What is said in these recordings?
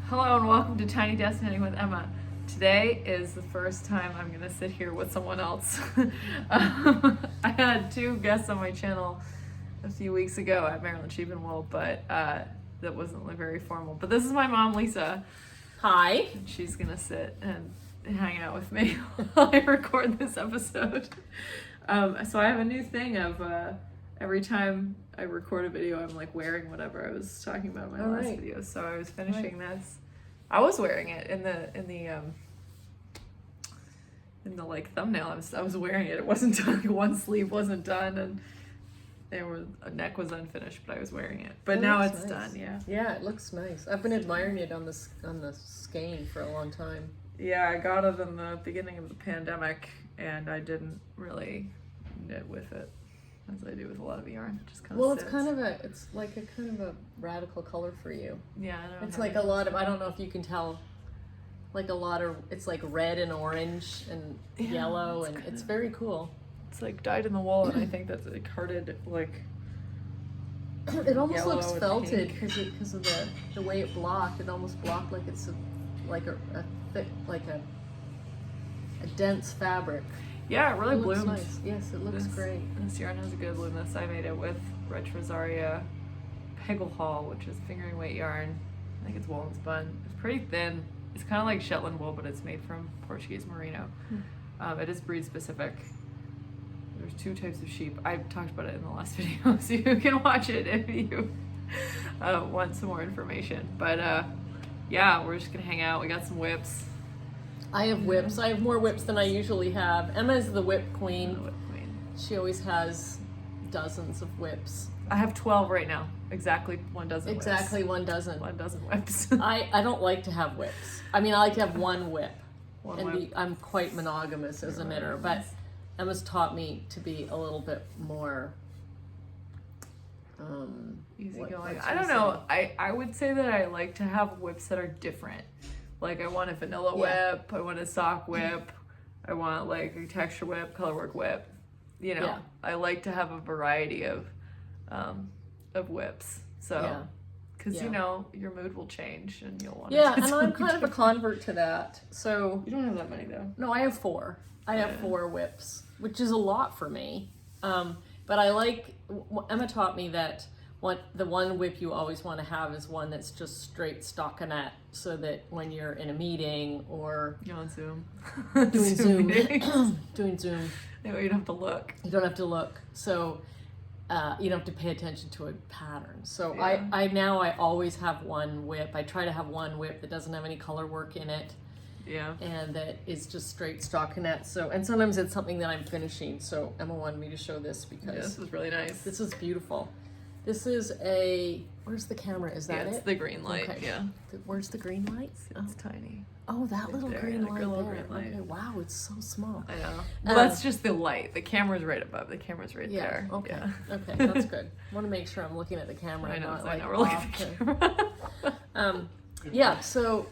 Hello and welcome to Tiny Desk Knitting with Emma. Today is the first time I'm going to sit here with someone else. I had two guests on my channel a few weeks ago at Maryland Sheep and Wool, but that wasn't very formal. But this is my mom, Lisa. Hi. And she's going to sit and hang out with me while I record this episode. So I have a new thing of every time I record a video, I'm like wearing whatever I was talking about in my last video. So I was finishing this. I was wearing it in the like thumbnail. I was wearing it. It wasn't done. One sleeve wasn't done, and a neck was unfinished, but I was wearing it. But now it's done. Yeah. Yeah, it looks nice. I've been admiring it on the skein for a long time. Yeah, I got it in the beginning of the pandemic, and I didn't really knit with it as I do with a lot of yarn. It just kind of sits. It's like a kind of a radical color for you. Yeah, I know. It's like a lot of, I don't know if you can tell, like a lot of, it's like red and orange and yellow, and it's very cool. It's like dyed in the wool, and I think that's like hearted, like it almost yellow looks and felted pink. because of the way it blocked. It almost blocked like it's a thick, like a dense fabric. Yeah, it really blooms. Nice. Yes, it looks great. This yarn has a good bloomness. I made it with Red Rosaria Peggle Hall, which is fingering weight yarn. I think it's wool and spun. It's pretty thin. It's kind of like Shetland wool, but it's made from Portuguese merino. It is breed specific. There's two types of sheep. I talked about it in the last video, so you can watch it if you want some more information. But yeah, we're just gonna hang out. We got some whips. I have whips. I have more whips than I usually have. Emma's the whip queen. The whip queen. She always has dozens of whips. I have 12 right now. Exactly 1 dozen whips. Exactly 1 dozen. 1 dozen whips. I don't like to have whips. I mean, I like to have one whip. One whip. I'm quite monogamous as a knitter, but Emma's taught me to be a little bit more easygoing. I don't know. I would say that I like to have whips that are different. Like I want a vanilla whip, I want a sock whip, I want like a texture whip, colorwork whip. You know, I like to have a variety of whips. So, because you know your mood will change and you'll want. Yeah, and I'm kind of a convert to that. So you don't have that many though. No, I have 4. I have 4 whips, which is a lot for me. But I like. Emma taught me that. The one whip you always want to have is one that's just straight stockinette, so that when you're in a meeting or you're on Zoom, doing Zoom, doing Zoom, you don't have to look. You don't have to look, so you don't have to pay attention to a pattern. So I always have one whip. I try to have one whip that doesn't have any color work in it. Yeah. And that is just straight stockinette. So, and sometimes it's something that I'm finishing. So Emma wanted me to show this because this is really nice. This is beautiful. This is where's the camera? Is that it's the green light. Okay. Yeah. Where's the green light? It's tiny. Oh, that right little there, green light little there. Green light. Okay, wow, it's so small. I know. Well, that's just the light. The camera's right above. The camera's right there. Okay. Yeah. Okay, that's good. I want to make sure I'm looking at the camera. I know. Not, I know. We're looking at the camera. Yeah. So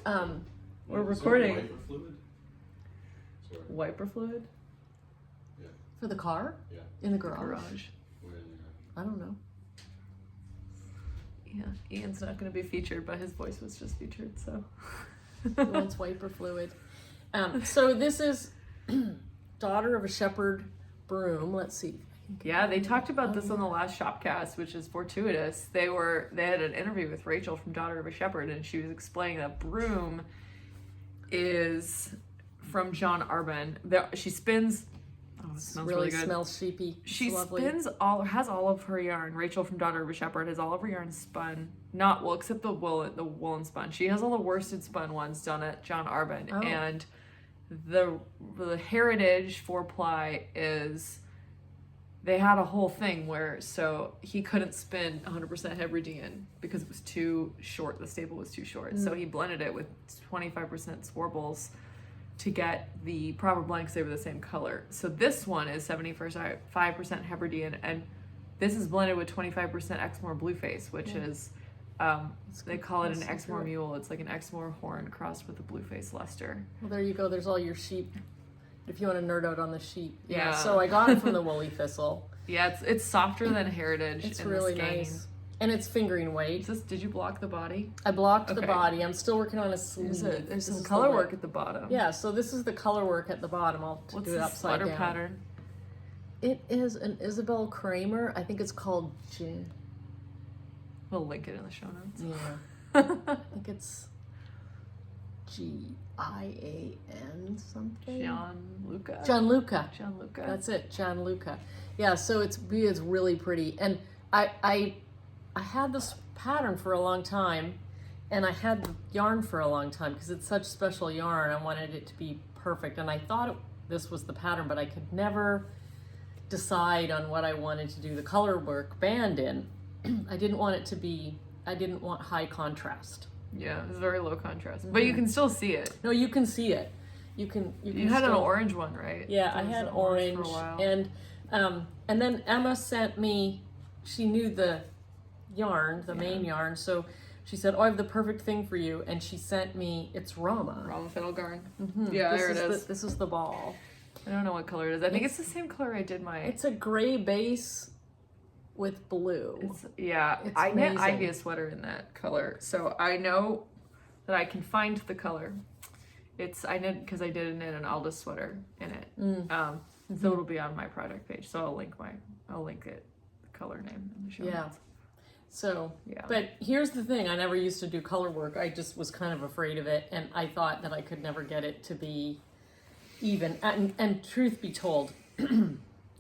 we're recording. Wiper fluid? Sorry. Wiper fluid? Yeah. For the car? Yeah. In the garage? Where in the I don't know. Yeah, Ian's not going to be featured, but his voice was just featured, so. He wants wiper fluid. So this is Daughter of a Shepherd Brume. Let's see. Yeah, they talked about this on the last Shopcast, which is fortuitous. They had an interview with Rachel from Daughter of a Shepherd, and she was explaining that Brume is from John Arbon. She spins. Oh, it smells really good. Smells sheepy. She has all of her yarn. Rachel from Daughter of a Shepherd has all of her yarn spun. Not wool, except the woolen spun. She has all the worsted spun ones done at John Arbon. Oh. And the heritage 4-ply is, they had a whole thing where, so he couldn't spin 100% Hebridean because it was too short. The staple was too short. So he blended it with 25% Swarbles to get the proper blend because they were the same color. So this one is 75% Hebridean, and this is blended with 25% Exmoor Blueface, which is, they call it an Exmoor Mule. It's like an Exmoor horn crossed with a Blueface luster. Well, there you go. There's all your sheep. If you want to nerd out on the sheep. Yeah. So I got it from the Woolly Thistle. Yeah, it's softer than Heritage. It's in really the skein. nice. and it's fingering weight. Did you block the body? I blocked the Okay. body. I'm still working on a sleeve. There's This some is the color way- work at the bottom. Yeah, so this is the color work at the bottom. I'll What's do it the upside sweater down. pattern? It is an Isabel Kramer. I think it's called We'll link it in the show notes. Yeah. I think it's Gian something. Gianluca. Gianluca. That's it, Gianluca. Yeah, so it's really pretty. And I had this pattern for a long time, and I had the yarn for a long time because it's such special yarn. I wanted it to be perfect, and I thought this was the pattern, but I could never decide on what I wanted to do the color work band in. I didn't want high contrast. Yeah, it's very low contrast, but you can still see it. No, you can see it. You can had an still- orange one, right? Yeah, I There was had an orange, for a while. and then Emma sent me. She knew the yarn, the main yarn, so she said, "Oh, I have the perfect thing for you," and she sent me. It's Rama. Rama Fiddle Garn. Mhm. Yeah, This there it is. This is the ball. I don't know what color it is. I think it's the same color I did my. It's a gray base with blue. It's It's I knit amazing. Ivy a sweater in that color, so I know that I can find the color. I knit because I did knit an Alda sweater in it. So it'll be on my product page. So I'll link it, the color name in the show Yeah. notes. So, Yeah. but here's the thing: I never used to do color work. I just was kind of afraid of it, and I thought that I could never get it to be even. And truth be told,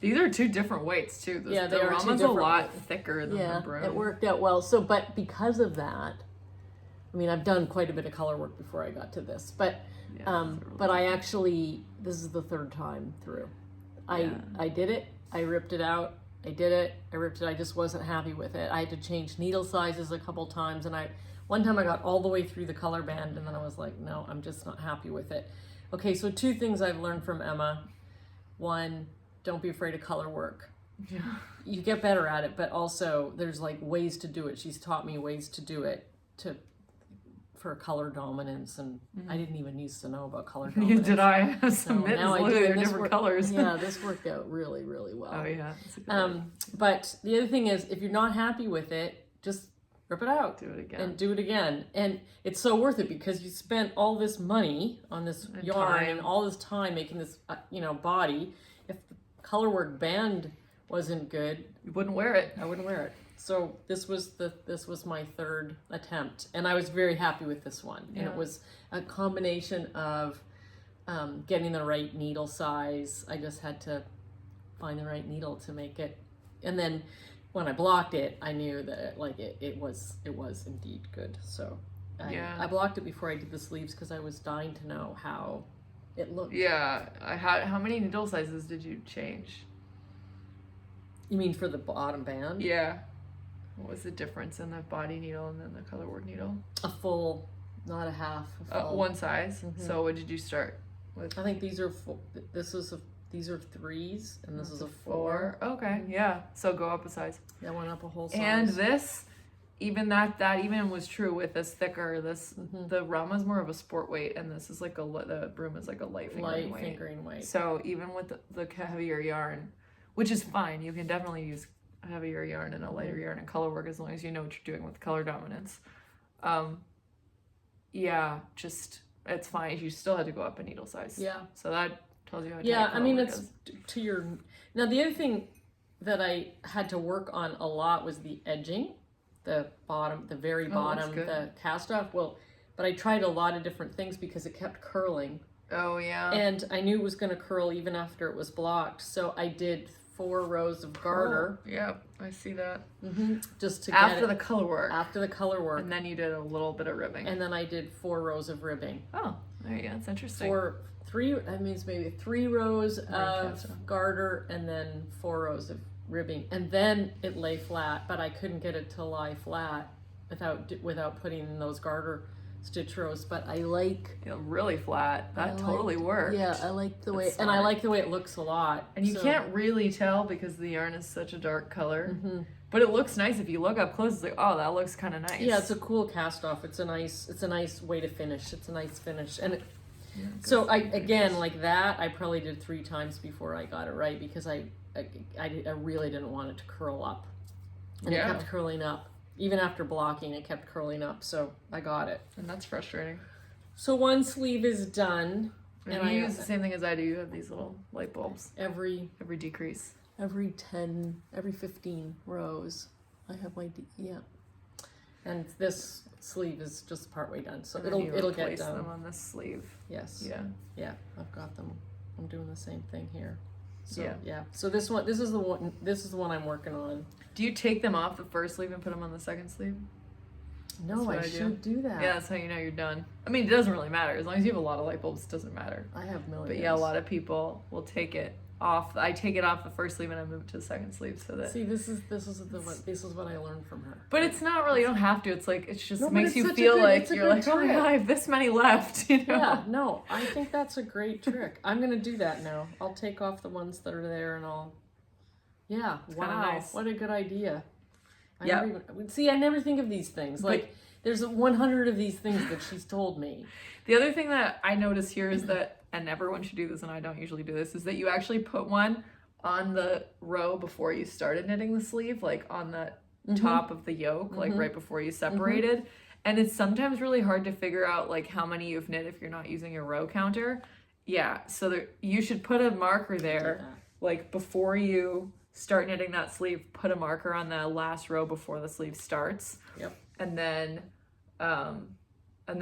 These are two different weights too. Yeah, they the are two Rama's a different lot thicker than yeah, the Brume. it worked out well. So, but because of that, I mean, I've done quite a bit of color work before I got to this, but but I actually, this is the third time through. I did it. I ripped it out. I did it. I ripped it. I just wasn't happy with it. I had to change needle sizes a couple times, and one time I got all the way through the color band, and then I was like, no, I'm just not happy with it. Okay, so two things I've learned from Emma. One, don't be afraid of color work. Yeah. You get better at it, but also there's like ways to do it. She's taught me ways to do it for color dominance, and I didn't even used to know about color dominance. Did I have So some mittens? now I Look, do, they're and this different worked- colors. Yeah, this worked out really, really well. Oh yeah. That's a good one. But the other thing is, if you're not happy with it, just rip it out. Do it again. And do it again. And it's so worth it because you spent all this money on this And yarn time. and all this time making this, body. If the color work band wasn't good, You wouldn't wear it. I wouldn't wear it. So this was my third attempt, and I was very happy with this one. And Yeah. it was a combination of getting the right needle size. I just had to find the right needle to make it, and then when I blocked it, I knew that it was indeed good. So I blocked it before I did the sleeves because I was dying to know how it looked. Yeah. How many needle sizes did you change? You mean for the bottom band? Yeah. What was the difference in the body needle and then the color work needle? A full, not a half. A full. One size. So what did you start with? I think these are these are threes, and this is a four. Okay, yeah. So go up a size. That went up a whole size. And this, even that even was true with this thicker. The Rama's more of a sport weight, and this is like the Brume is like a light fingering weight. fingering weight. So even with the heavier yarn, which is fine, you can definitely use a heavier yarn and a lighter yarn and color work as long as you know what you're doing with color dominance. Yeah, just it's fine. You still had to go up a needle size. Yeah. So that tells you how. Yeah, tight I mean color it's is. to your. Now the other thing that I had to work on a lot was the edging, the bottom, the very bottom, good. the cast off. Well, but I tried a lot of different things because it kept curling, Oh yeah. and I knew it was going to curl even after it was blocked. So I did 4 rows of garter. Oh, yep, I see that. Just to After get the color work. after the color work, And then you did a little bit of ribbing. and then I did 4 rows of ribbing. Oh, there you go. That's interesting. That means maybe 3 rows of cast off. garter and then 4 rows of ribbing, and then it lay flat. But I couldn't get it to lie flat without putting in those garter stitch rows. But I like really flat. That totally worked. Yeah, I like the way, That's and I smart. like the way it looks a lot. And you So- can't really tell because the yarn is such a dark color. Mm-hmm. But it looks nice if you look up close. It's like, oh, that looks kind of nice. Yeah, it's a cool cast off. It's a nice way to finish. It's a nice finish, and so I like that. I probably did 3 times before I got it right because I really didn't want it to curl up, and it kept curling up. Even after blocking, it kept curling up, so I got it. And that's frustrating. So one sleeve is done. And I use the same thing as I do. You have these little light bulbs. Every decrease. every 15 rows. I have my, And this sleeve is just partway done, so And then it'll get replace done. them on this sleeve. Yes. Yeah. Yeah, I've got them. I'm doing the same thing here. So Yeah. yeah. So this is the one I'm working on. Do you take them off the first sleeve and put them on the second sleeve? No, what I I do. should do that. Yeah, that's how you know you're done. I mean, it doesn't really matter. As long as you have a lot of light bulbs, it doesn't matter. I have millions. But yeah, a lot of people will take it off. I take it off the first sleeve and I move it to the second sleeve so that. See, this is what I learned from her. But it's not really. You don't have to. It's like it just No, but makes it's you such a feel good- like it's a you're good like, oh my trick. god, I have this many left. You know. Yeah, no, I think that's a great trick. I'm gonna do that now. I'll take off the ones that are there and I'll. Yeah. It's kinda Wow. nice. What a good idea. Yeah. I never think of these things. Like there's 100 of these things that she's told me. The other thing that I notice here is that, and everyone should do this, and I don't usually do this, is that you actually put one on the row before you started knitting the sleeve, like on the top of the yoke, like right before you separated. And it's sometimes really hard to figure out like how many you've knit if you're not using a row counter. Yeah, so you should put a marker there, like before you start knitting that sleeve, put a marker on the last row before the sleeve starts. Yep. And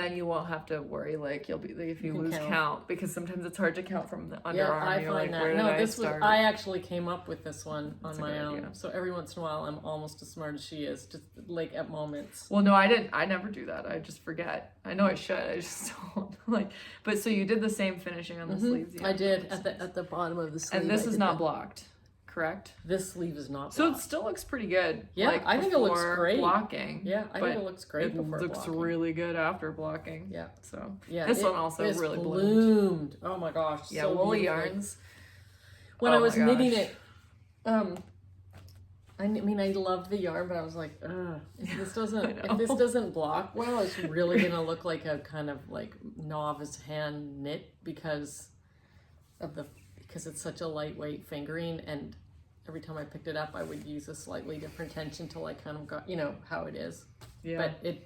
then you won't have to worry like you'll be if you can lose count because sometimes it's hard to count from the underarm. Yeah, I You're find like, where that. did No, I start? I actually came up with this one on That's a my good own. idea. So every once in a while, I'm almost as smart as she is, just like at moments. Well, no, I didn't. I never do that. I just forget. I know I should. I just don't like. But so you did the same finishing on the sleeves. Yeah. I did at the bottom of the sleeve. And this I is did not that. blocked, correct? This sleeve is not. So it blocked. still looks pretty good. Yeah, like, I think it looks before great. Blocking. Yeah, I but think it looks great It before looks blocking. really good after blocking. Yeah. So Yeah, this it one also is really bloomed. bloomed. Oh my gosh. Yeah, so woolly beautifully. yarns. When Oh I was my knitting gosh. it, I mean, I love the yarn, but I was like, ugh, if this doesn't block well, it's really gonna look like a kind of like novice hand knit because it's such a lightweight fingering, and every time I picked it up, I would use a slightly different tension till I kind of got, how it is. Yeah. But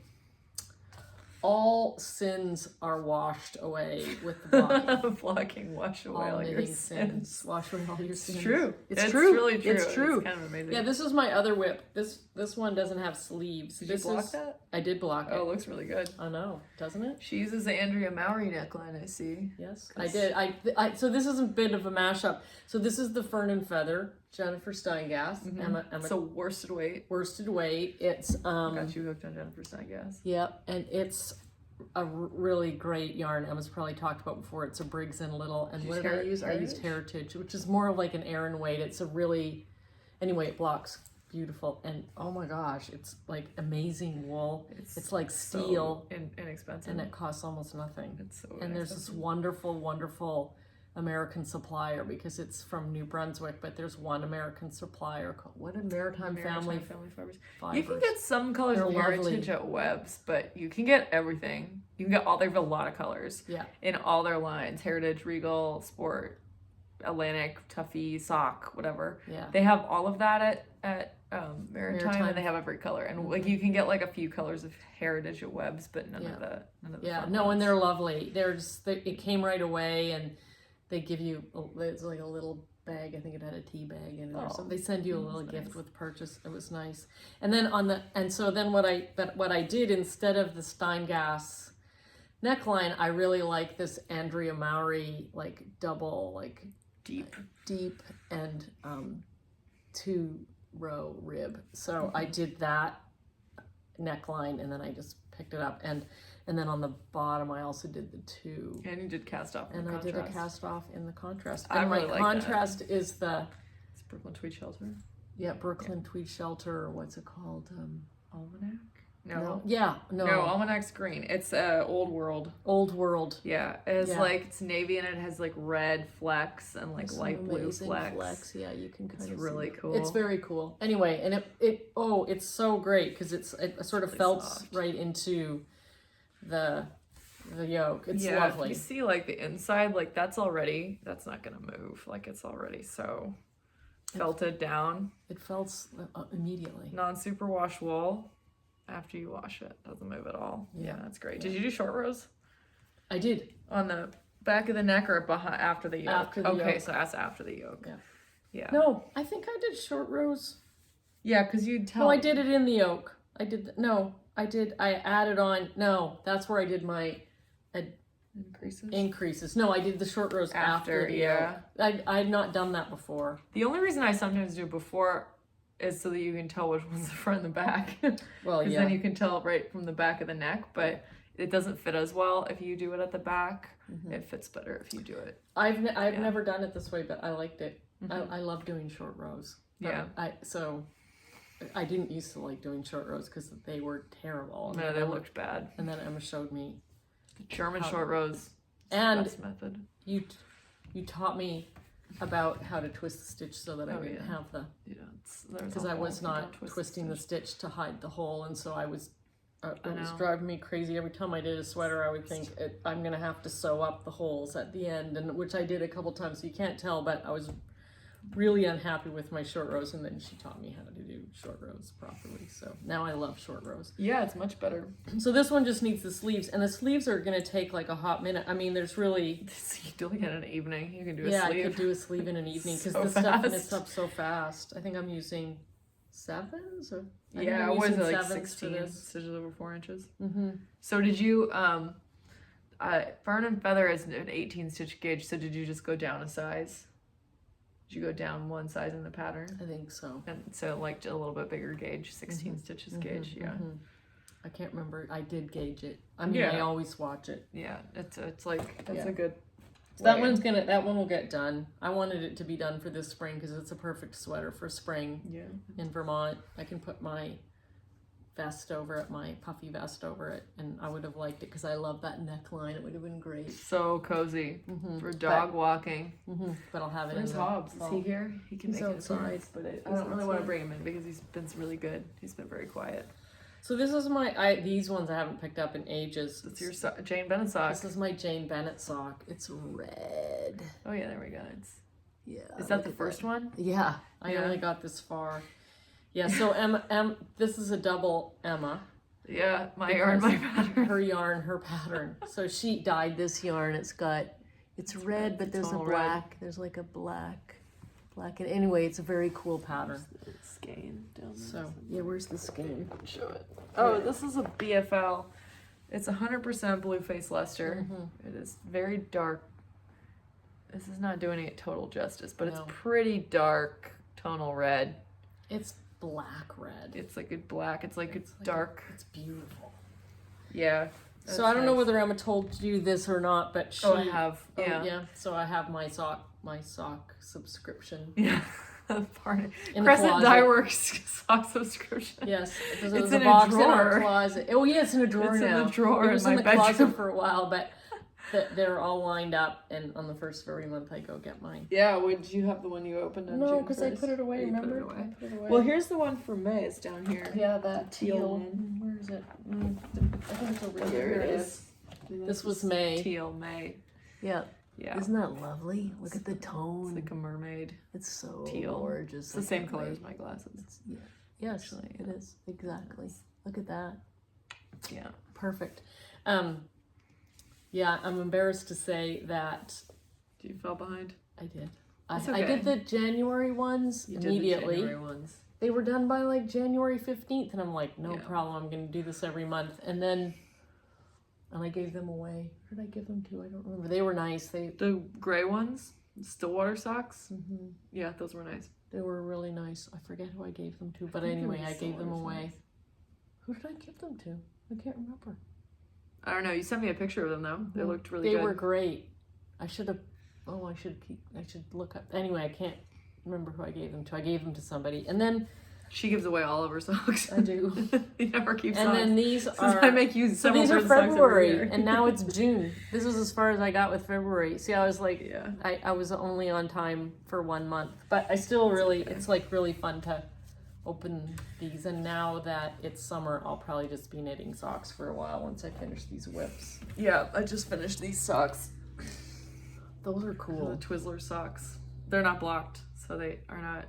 all sins are washed away with the blocking. Blocking, wash away all your knitting sins. Wash away all your sins. It's true. It's true. Really true. It's true. It's kind of amazing. Yeah, this is my other whip. This one doesn't have sleeves. Did you block that? I did block it. Oh, it looks really good. I know, doesn't it? She uses the Andrea Mowry neckline, I see. Yes, I did. I so this is a bit of a mashup. So this is the Fern and Feather, Jennifer Steingass, Emma So worsted weight. worsted weight. It's Got you hooked on Jennifer Steingass. Yep, and it's a really great yarn. Emma's probably talked about before. It's a Briggs and Little. And what did I use? I used Heritage, which is more like an Aran weight. It's a really, anyway, it blocks beautiful. And oh my gosh, it's like amazing wool. It's like steel. So inexpensive. And it costs almost nothing. It's so and there's this wonderful, wonderful American supplier because it's from New Brunswick, but there's one American supplier called Maritime Family Fibers. Fibers. You can get some colors They're of Heritage lovely. at Webb's, but you can get everything. You can get they have a lot of colors. Yeah. In all their lines. Heritage, Regal, Sport, Atlantic, Tuffy, Sock, whatever. Yeah. They have all of that at Maritime, and they have every color. And like you can get like a few colors of Heritage at Webb's, but none of the fun no, ones. and they're lovely. It came right away, and they give you it's like a little bag. I think it had a tea bag in it or something. They send you a little gift with purchase. It was nice. And then what I did instead of the Steingass neckline, I really like this Andrea Mowry like double like deep and 2-row rib. So I did that neckline, and then I just picked it up, and then on the bottom I also did the 2. And you did cast off. And I did a cast off in the contrast. I And really my like contrast is It's Brooklyn Tweed Shelter. Brooklyn Tweed Shelter, or what's it called? Almanac? No. No, Almanac's green. It's Old World. Old World. Yeah, it's it's navy and it has like red flecks and like light blue flecks. Yeah, you can kind It's of really see cool. It's very cool. Anyway, and it's so great because it sort of really felts soft. right into the yoke. It's yeah, lovely. If you see like the inside, like that's not gonna move. Like it's already so felted down. It felts immediately. Non-superwash wool. after you wash it. Doesn't move at all. Yeah. Yeah, that's great. Did you do short rows I did. on the back of the neck or behind after the yoke? After the okay, yoke. so that's after the yoke. Yeah. Yeah. No, I think I did short rows. Yeah, because you'd tell. No, I did it in the yoke. I did. No, I did. I added on. No, that's where I did my increases. No, I did the short rows after the yeah. yoke. I had not done that before. The only reason I sometimes do it before is so that you can tell which one's the front and the back. Well, Because yeah. then you can tell right from the back of the neck, but it doesn't fit as well if you do it at the back. It fits better if you do it. I've Yeah. never done it this way, but I liked it. Mhm. I love doing short rows. Yeah. I didn't used to like doing short rows because they were terrible. No, they looked bad. And then Emma showed me. The German How- short rows is And the best method. you taught me about how to twist the stitch so that I Oh, didn't yeah. have the Yeah, there's because a I hole. was You not don't twist twisting the stitch. stitch to hide the hole, and so I was. It I was know. driving me crazy every time I did a sweater. I would think I'm gonna have to sew up the holes at the end, and which I did a couple times. So you can't tell, but I was really unhappy with my short rows, and then she taught me how to do short rows properly. So now I love short rows. Yeah, it's much better. So this one just needs the sleeves, and the sleeves are gonna take like a hot minute. I mean, there's really You do it in an evening. You can do a I sleeve. could do a sleeve in an evening because So the stuff fast. knits up so fast. I think I'm using 7s or I think Yeah, I'm what is using it, like 7s for 16 this. stitches over 4 inches? Mm-hmm. So did you, Fern and Feather is an 18 stitch gauge, so did you just go down a size? Did you go down one size in the pattern? I think so. And so like a little bit bigger gauge, 16 stitches gauge, yeah. I can't remember. I did gauge it. I mean, I Yeah. always watch it. Yeah, it's like, that's Yeah. a good So that way. that one will get done. I wanted it to be done for this spring because it's a perfect sweater for spring Yeah. in Vermont. I can put my vest over it, my puffy vest over it, and I would have liked it because I love that neckline. It would have been great. So cozy for dog walking. But I'll have it Where's in the Hobbs? Is fall. he here? He can He's make outside. an appearance, but I don't really want to bring him in because he's been really good. He's been very quiet. So this is these ones I haven't picked up in ages. It's your Jane Bennett sock. This is my Jane Bennett sock. It's red. Oh yeah, there we go. Yeah. Is that the first one? Yeah. I Yeah. only got this far. Yeah, so this is a double Emma. Yeah, my yarn, my pattern. Her yarn, her pattern. So she dyed this yarn. It's red, but there's a all black. There's like a black. And anyway, it's a very cool pattern. Skein down there. So yeah, where's the skein? Show it. Oh, this is a BFL. It's 100% blue face luster. It is very dark. This is not doing it total justice, but it's No. pretty dark tonal red. It's black red. It's like a black. It's like It's a like dark. It's beautiful. Yeah. So I don't know whether I'm told to do this or not, but she. Oh, I have. Oh, Yeah. So I have my sock subscription. Yeah. Pardon. In the Crescent closet. Dye Works sock subscription. Yes, there's It's a in a box in drawer. our closet. Oh yeah, it's in a drawer It's in now. the drawer It was in in my the closet bedroom. for a while, but they're all lined up, and on the first of every month I go get mine. Yeah, would you have the one you opened on No, June because I 1st? put it away. Oh, you put Remember? it away. I put it away. Well, here's the one for May. It's down here. yeah, that teal teal. one. Where is it? I think it's over Oh, here. there it is. This was May. Teal May. Yeah. Yeah. Isn't that lovely? Look at the It's tone. like a mermaid. It's so teal. gorgeous. It's the same color as my glasses. Yes, Actually, it yeah. is. Exactly. Look at that. Yeah. Perfect. Yeah, I'm embarrassed to say that You fell behind. I did. That's I okay. did the January ones You did the immediately. January ones. They were done by like January 15th, and I'm like, no Yeah. problem. I'm going to do this every month. And I gave them away. Who did I give them to? I don't remember. They were nice. The gray ones, Stillwater socks. Yeah, those were nice. They were really nice. I forget who I gave them to, but think they anyway, were I gave them Stillwater away. socks. Who did I give them to? I can't remember. I don't know. You sent me a picture of them though. They looked really They good. were great. I should look up. Anyway, I can't remember who I gave them to. I gave them to somebody, and then She gives away all of her socks. I do. You never keep And socks. then these Since are. I make you So several these are pairs of socks every February, year. and now it's June. This is as far as I got with February. See, I was like, Yeah. I was only on time for 1 month, but I still really, it's like really fun to open these. And now that it's summer, I'll probably just be knitting socks for a while once I finish these whips. Yeah, I just finished these socks. Those are The cool. Twizzler socks. They're not blocked, so they are not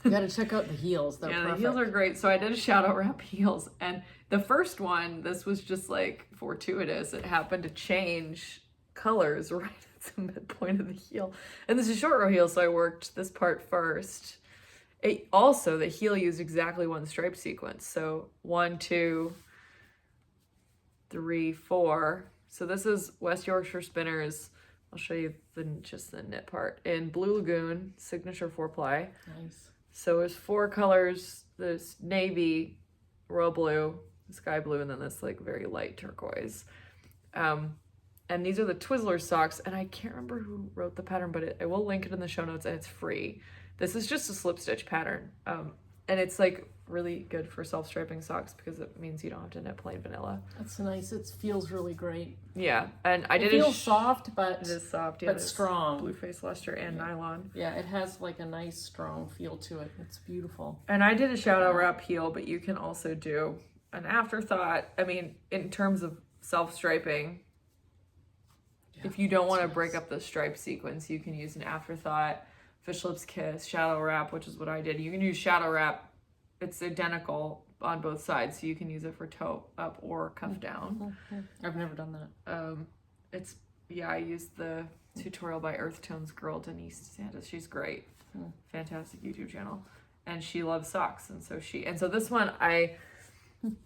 You gotta check out the heels. They're Yeah, perfect. the heels are great. So I did a shout out wrap heels, and the first one, this was just like fortuitous. It happened to change colors right at the midpoint of the heel, and this is short row heel, so I worked this part first. It also, the heel used exactly one stripe sequence, so 1, 2, 3, 4. So this is West Yorkshire Spinners. I'll show you just the knit part in Blue Lagoon signature 4-ply. Nice. So it's 4 colors. There's navy, royal blue, sky blue, and then this like very light turquoise. And these are the Twizzler socks, and I can't remember who wrote the pattern, but I will link it in the show notes, and it's free. This is just a slip stitch pattern, and it's like really good for self-striping socks because it means you don't have to knit plain vanilla. That's nice. It feels really great. Yeah, and I It did feels soft, but it is soft, yeah, but there's strong. blue face luster and nylon. Yeah, it has like a nice strong feel to it. It's beautiful. And I did a shout out wrap heel, but you can also do an afterthought. I mean, in terms of self-striping, if you don't want to break up the stripe sequence, you can use an afterthought, fish lips kiss, shadow wrap, which is what I did. You can use shadow wrap. It's identical on both sides, so you can use it for toe up or cuff down. I've never done that. I used the tutorial by Earth Tones girl Denise DeSantis. She's great, fantastic YouTube channel, and she loves socks. And so this one I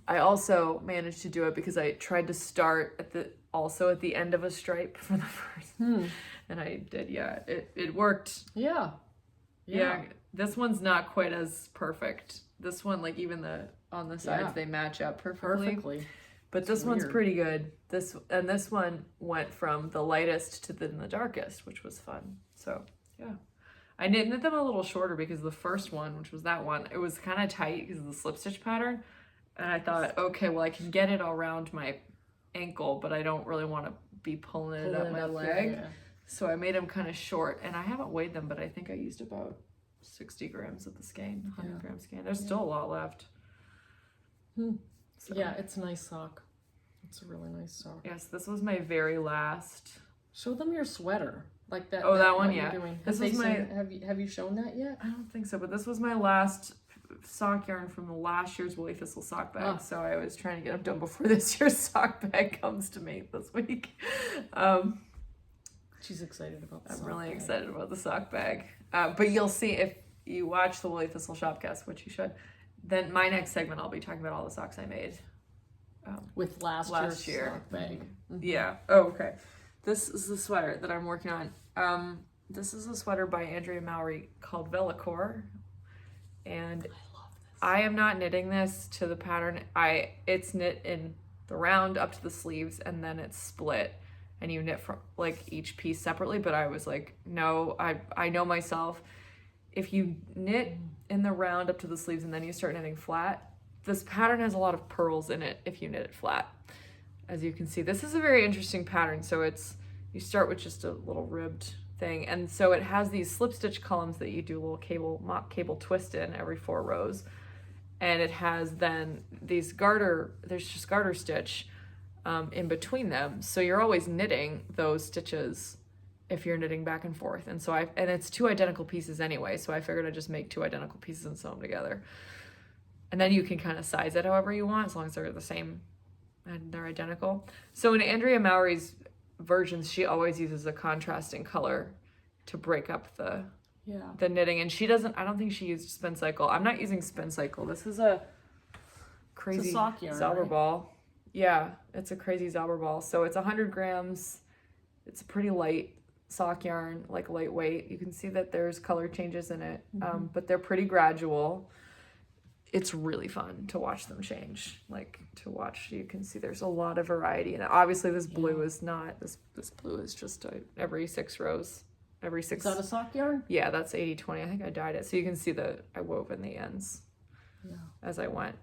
also managed to do it because I tried to start at the end of a stripe for the first, and I did. Yeah, it worked. Yeah. This one's not quite as perfect. This one, like even on the sides, they match up perfectly. But this one's pretty good. This one went from the lightest to the darkest, which was fun. So yeah, I knit them a little shorter because the first one, which was that one, it was kind of tight because of the slip stitch pattern. And I thought, okay, well I can get it around my ankle, but I don't really want to be pulling it up my leg. Yeah. So I made them kind of short, and I haven't weighed them, but I think I used about 60 grams of the skein, 100 gram skein. There's still a lot left. So. Yeah, it's a nice sock. It's a really nice sock. Yes, this was my very last. Show them your sweater, like that. Oh, that one, what yeah. You're doing. This was my. Have you shown that yet? I don't think so, but this was my last sock yarn from the last year's Woolly Thistle sock bag. So I was trying to get them done before this year's sock bag comes to me this week. She's excited about the I'm sock really bag. excited about the sock bag. But you'll see if you watch the Woolly Thistle Shopcast, which you should, then my next segment I'll be talking about all the socks I made. With last year's sock bag. Yeah. Oh, okay. This is the sweater that I'm working on. This is a sweater by Andrea Mowry called Velicor. And I am not knitting this to the pattern. It's knit in the round up to the sleeves, and then it's split, and you knit from like each piece separately. But I was like, no, I know myself. If you knit in the round up to the sleeves and then you start knitting flat, this pattern has a lot of purls in it if you knit it flat. As you can see, this is a very interesting pattern. So you start with just a little ribbed thing, and so it has these slip stitch columns that you do a little mock cable twist in every 4 rows, and it has then these there's just garter stitch in between them, so you're always knitting those stitches if you're knitting back and forth. And so and it's 2 identical pieces anyway, so I figured I'd just make 2 identical pieces and sew them together, and then you can kind of size it however you want as long as they're the same and they're identical. So in Andrea Mowry's versions, she always uses a contrasting color to break up the knitting, and I don't think she used spin cycle. I'm not using spin cycle. This is a crazy sock yarn, Zauber right? ball. Yeah, it's a crazy Zauber ball. So it's 100 grams. It's a pretty light sock yarn, like lightweight. You can see that there's color changes in it, but they're pretty gradual. It's really fun to watch them change. You can see there's a lot of variety, and obviously this blue is not. This blue is just every 6 rows. Every 6. Is that a sock yarn? Yeah, that's 80/20. I think I dyed it, so you can see that I wove in the ends as I went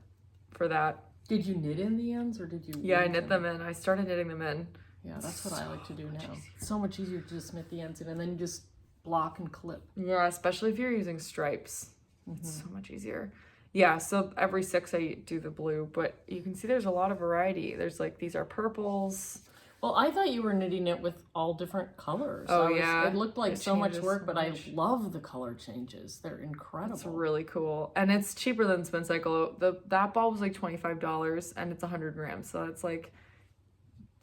for that. Did you knit in the ends, or did you? Yeah, I knit them in. I started knitting them in. Yeah, that's what I like to do now. It's so much easier to just knit the ends in, and then you just block and clip. Yeah, especially if you're using stripes. It's so much easier. Yeah, so every 6 I do the blue, but you can see there's a lot of variety. There's these are purples. Well, I thought you were knitting it with all different colors. Oh, yeah. It looked like It so much changes work, so but much. I love the color changes. They're incredible. It's really cool. And it's cheaper than Spin Cycle. That ball was like $25 and it's 100 grams. So it's like,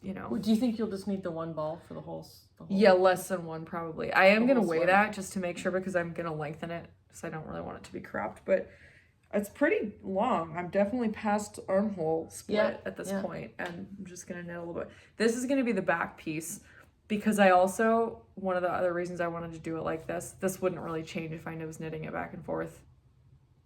you know. Do you think you'll just need the one ball for the whole Yeah, less than one probably. I am The going to whole weigh sweater. that just to make sure because I'm going to lengthen it because I don't really want it to be cropped. But it's pretty long. I'm definitely past armhole split Yeah, at this yeah. point, and I'm just going to knit a little bit. This is going to be the back piece because I also, one of the other reasons I wanted to do it like this wouldn't really change if I was knitting it back and forth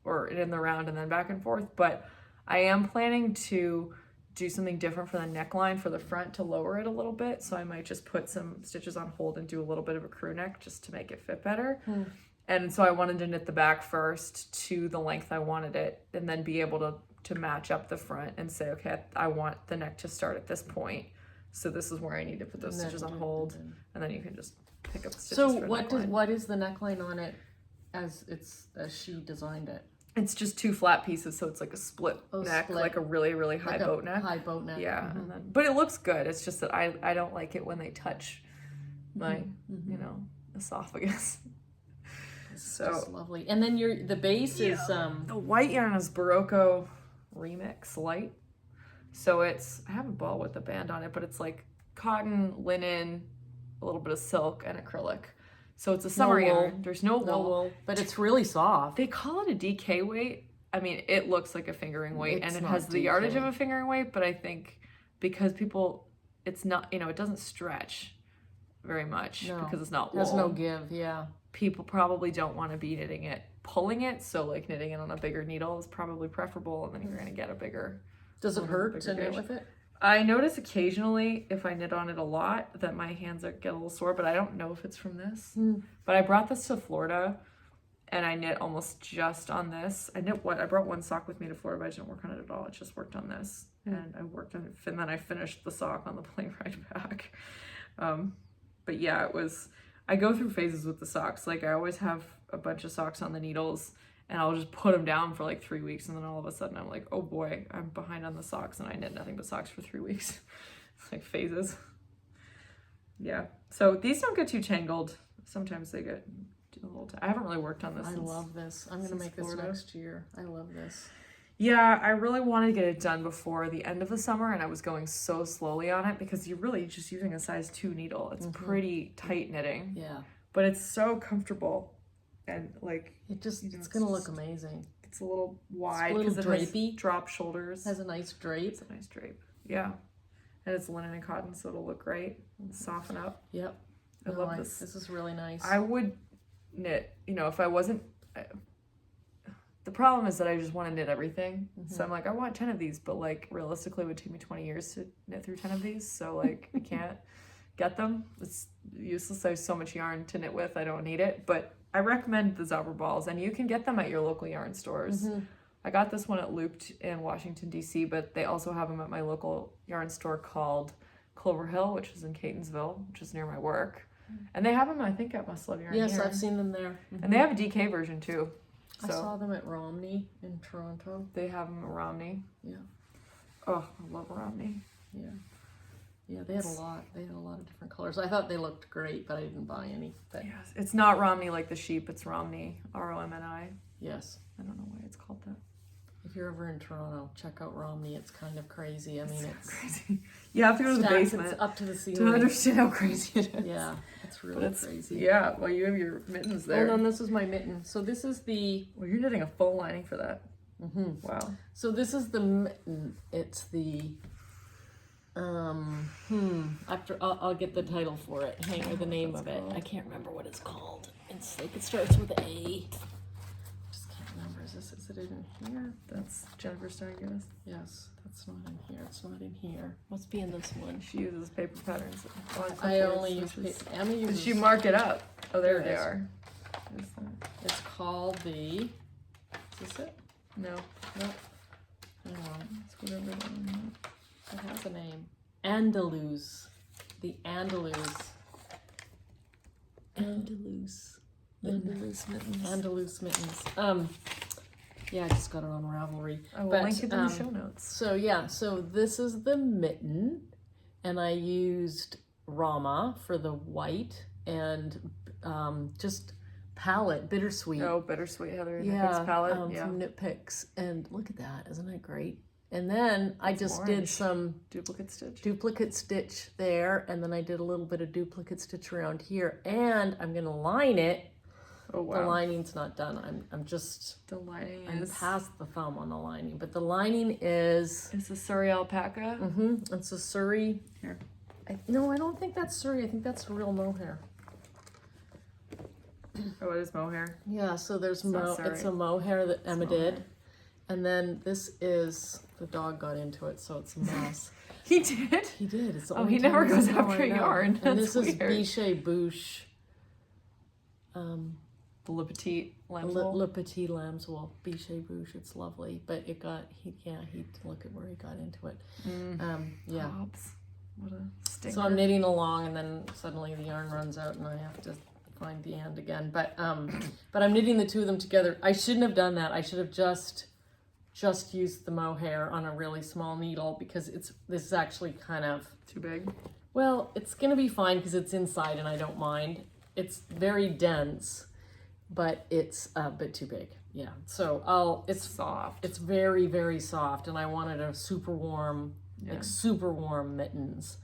or in the round and then back and forth, but I am planning to do something different for the neckline for the front to lower it a little bit. So I might just put some stitches on hold and do a little bit of a crew neck just to make it fit better. And so I wanted to knit the back first to the length I wanted it and then be able to match up the front and say, okay, I want the neck to start at this point. So this is where I need to put those stitches on hold. And then you can just pick up the stitches So for the what neckline. is the neckline on it as she designed it? It's just two flat pieces, so it's like a split neck, split. like a really, really high Like a boat neck. High boat neck. Yeah, and then, but it looks good. It's just that I don't like it when they touch my, you know, esophagus. So Just lovely. And then the base is the white yarn is Barocco Remix Light. So it's, I have a ball with a band on it, but it's like cotton, linen, a little bit of silk, and acrylic. So it's a summer wool. yarn. There's no wool. but it's really soft. They call it a DK weight. I mean, it looks like a fingering weight, It's and it not has the yardage DK. of a fingering weight, but I think because people, it's not, you know, it doesn't stretch very much No. because it's not There's wool. no give, yeah. People probably don't want to be knitting it, pulling it, so like knitting it on a bigger needle is probably preferable, and then you're going to get a bigger. Does it little hurt bigger to knit gauge. with it? I notice occasionally if I knit on it a lot that my hands get a little sore, but I don't know if it's from this. But I brought this to Florida and I knit almost just on this. I brought one sock with me to Florida, but I didn't work on it at all. It just worked on this. And I worked on it, and then I finished the sock on the plane ride back. But yeah, I go through phases with the socks. Like I always have a bunch of socks on the needles and I'll just put them down for like 3 weeks, and then all of a sudden I'm like, oh boy, I'm behind on the socks, and I knit nothing but socks for 3 weeks. It's like phases. Yeah. So these don't get too tangled. Sometimes they get a little. I haven't really worked on this. I since, love this. I'm gonna since make Florida. this next year. I love this. Yeah, I really wanted to get it done before the end of the summer, and I was going so slowly on it because you're really just using a size 2 needle. It's pretty tight knitting, Yeah. but it's so comfortable, and like It's it's gonna look just- amazing. it's a little wide little because it has drapey. drop shoulders. It has a nice drape. It's a nice drape. Yeah. And it's linen and cotton, so it'll look great. Soften up. Yep. I love this. This is really nice. I would knit, you know, if I wasn't. The problem is that I just want to knit everything. So I'm like, I want 10 of these, but like realistically it would take me 20 years to knit through 10 of these. So like I can't get them. It's useless. I have so much yarn to knit with. I don't need it. But I recommend the Zobber balls, and you can get them at your local yarn stores. I got this one at Looped in Washington, D.C., but they also have them at my local yarn store called Clover Hill, which is in Catonsville, which is near my work. And they have them, I think, at Must Love Yarn yes, here. I've seen them there. And they have a DK version, too. I So saw them at Romney in Toronto. they have them at Romney. Yeah. Oh, I love Romney. Yeah. Yeah, they had a lot. They had a lot of different colors. I thought they looked great, but I didn't buy any. But Yes. It's not Romney like the sheep. It's Romney, R-O-M-N-I. yes, I don't know why it's called that. if you're ever in Toronto, check out Romney. It's kind of crazy. I mean, it's Crazy. You have to go to the stacked, basement it's up to the to ceiling. understand how crazy it is. Yeah, it's But really it's crazy. Yeah, well, you have your mittens Oh there. no, this is my mitten. So this is the Well, you're knitting a full lining for that. Wow. So this is the mitten. It's the after I'll get the title for it. Hang or the name of it. I can't remember what it's called. It's like it starts with A. Just can't remember. Is it in here? That's Jennifer Steingass. Yes, that's not in here. It's not in here. Must be in this one. She uses paper patterns. I only use Emma Did uses. she mark it up? Oh, there There it they is. are. There's that. It's called the. Is this it? No, No. Hang on. it's whatever that one It has a name. Andalus. The Andalus. Andalus. Andalus mittens. Andalus mittens. Yeah, I just got it on Ravelry. I will But, link it in the show notes. So yeah, so this is the mitten, and I used Rama for the white and just palette, bittersweet. Oh, bittersweet Heather Knit Yeah, Picks palette. Yeah. from Knit Picks. And look at that, isn't it great? And then I just did orange. some Duplicate stitch. duplicate stitch there, and then I did a little bit of duplicate stitch around here, and I'm gonna line it. Oh wow. The lining's not done. I'm just The lining I'm is past the thumb on the lining, but the lining is It's a Surrey alpaca. it's a Surrey. Here. No, I don't think that's Surrey. I think that's real mohair. Oh, it is mohair. Yeah, so there's not it's Surrey. a mohair that Emma mohair. did, and then this is the dog got into it, so it's a mess. He did. He did. It's the Oh, only he time never he's goes ever after a known. yarn. And That's this is weird. Biche Bouche. The Le Petit lamb's Le, wool. Le Petit Lamb's Wool, Biche Bouche. It's lovely, but it got he look at where he got into it. Yeah. Pops. What a stinger. So I'm knitting along, and then suddenly the yarn runs out, and I have to find the end again. But I'm knitting the two of them together. I shouldn't have done that. I should have just used the mohair on a really small needle, because this is actually kind of Too big. well, it's gonna be fine because it's inside and I don't mind. It's very dense, but it's a bit too big. Yeah. So it's Soft. It's very, very soft, and I wanted a super warm, Yeah. like super warm mittens.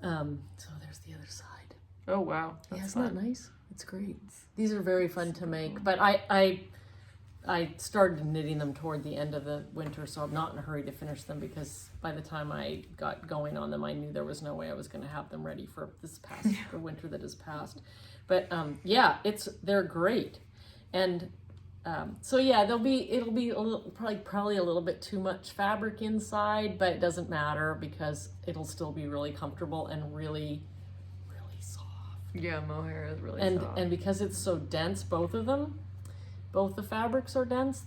So there's the other side. Oh wow. Yeah, That's isn't that fun. nice? It's great. These are very fun to make, but I started knitting them toward the end of the winter, so I'm not in a hurry to finish them, because by the time I got going on them, I knew there was no way I was going to have them ready for the winter that has passed. But yeah, they're great, and so yeah, it'll be a little, probably a little bit too much fabric inside, but it doesn't matter because it'll still be really comfortable and really, really soft. Yeah, mohair is really soft. And because it's so dense, both of them. Both the fabrics are dense,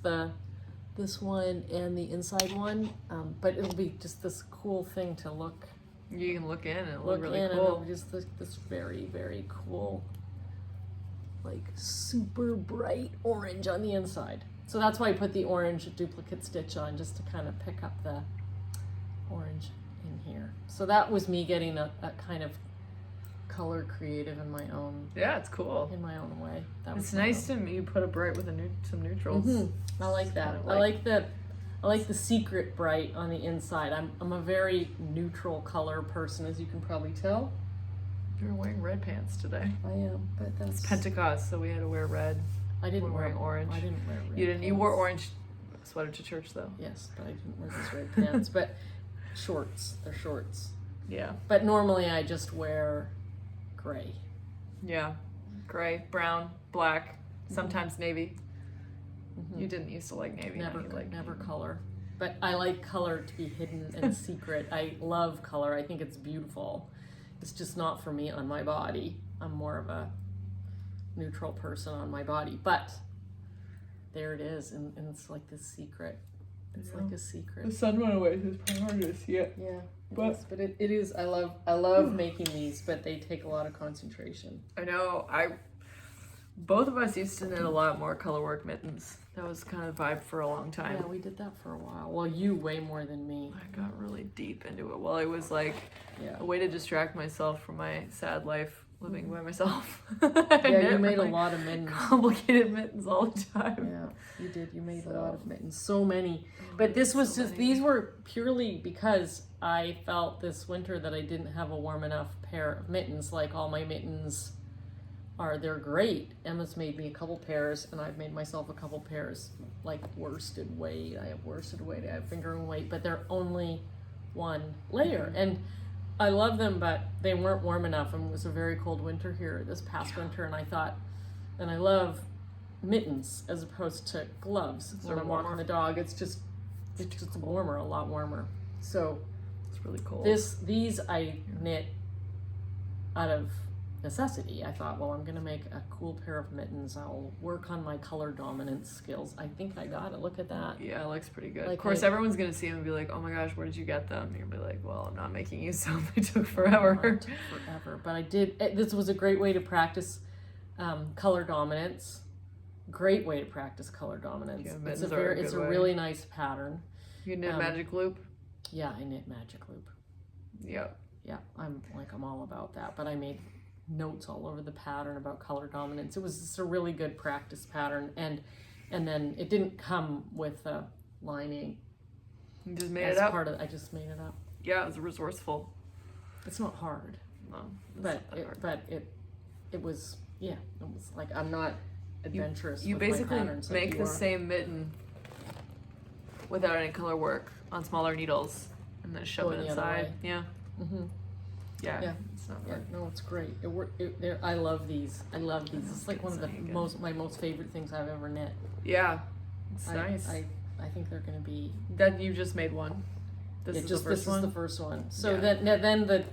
this one and the inside one, but it'll be just this cool thing to look You can look in and it'll look really in, and cool. it'll be just this very, very cool, like super bright orange on the inside. So that's why I put the orange duplicate stitch on, just to kind of pick up the orange in here. So that was me getting a kind of color creative in my own Yeah, it's cool. way. It's nice to me put a bright with some neutrals. I like that. Kinda I like the secret bright on the inside. I'm a very neutral color person, as you can probably tell. You're wearing red pants today. I am, but that's Pentecost, so we had to wear red. I didn't we're wear wearing orange. I didn't wear red. You didn't. You wore pants. orange sweater to church though. Yes, but I didn't wear those red pants. But shorts. They're shorts. Yeah. But normally I just wear gray. Yeah. Gray, brown, black, sometimes navy. You didn't used to like navy. now you like Never color. But I like color to be hidden and secret. I love color. I think it's beautiful. It's just not for me on my body. I'm more of a neutral person on my body. But there it is, and it's like this secret. It's like a secret. The sun went away, so it's probably hard to see it. Yeah, But- but it is. I love making these, but they take a lot of concentration. I know. Both of us used to knit a lot more color work mittens. That was kind of the vibe for a long time. Yeah, we did that for a while. Well, you way more than me. I got really deep into it. Well, it was like Yeah. a way to distract myself from my sad life living by myself. Yeah, you made a lot of mittens. complicated mittens all the time. Yeah, you did. You made a So- lot of mittens. So many. But this was So just, many. these were purely because I felt this winter that I didn't have a warm enough pair of mittens. Like all my mittens they're great. Emma's made me a couple pairs, and I've made myself a couple pairs, like worsted weight. I have worsted weight, I have fingering weight, but they're only one layer. And I love them, but they weren't warm enough, and it was a very cold winter here this past winter, and I thought, and I love mittens as opposed to gloves when They're I'm walking warmer. the dog. It's just warmer, a lot warmer. So It's really cold. these I knit out of necessity. I thought, well, I'm gonna make a cool pair of mittens. I'll work on my color dominance skills. I think I got it. Look at that. Yeah, it looks pretty good. Like of course, I- everyone's gonna see them and be like, "Oh my gosh, where did you get them?" And you'll be like, "Well, I'm not making use of them. They took forever." It took forever, but I did. This was a great way to practice color dominance. Great way to practice color dominance. Yeah, it's mittens a are a it's good a way. really nice pattern. You knit magic loop. Yeah, I knit magic loop. Yeah. Yeah, I'm all about that. But I made notes all over the pattern about color dominance. It was just a really good practice pattern, and then it didn't come with a lining. You just made as it up. part of. I just made it up. Yeah, it was resourceful. It's not hard, No, but it was yeah. It was like I'm not adventurous. You with my basically patterns make like the you are. same mitten without any color work on smaller needles, and then shove Going it the other inside. way. Yeah. Mm-hmm. Yeah. Yeah. It's not Yeah, hard. no, it's great. I love these. I love these. It's like one of the Good. my most favorite things I've ever knit. Yeah. It's I, nice. I think they're gonna be. That you just made one. This is the first one. This is the first one. So Yeah. then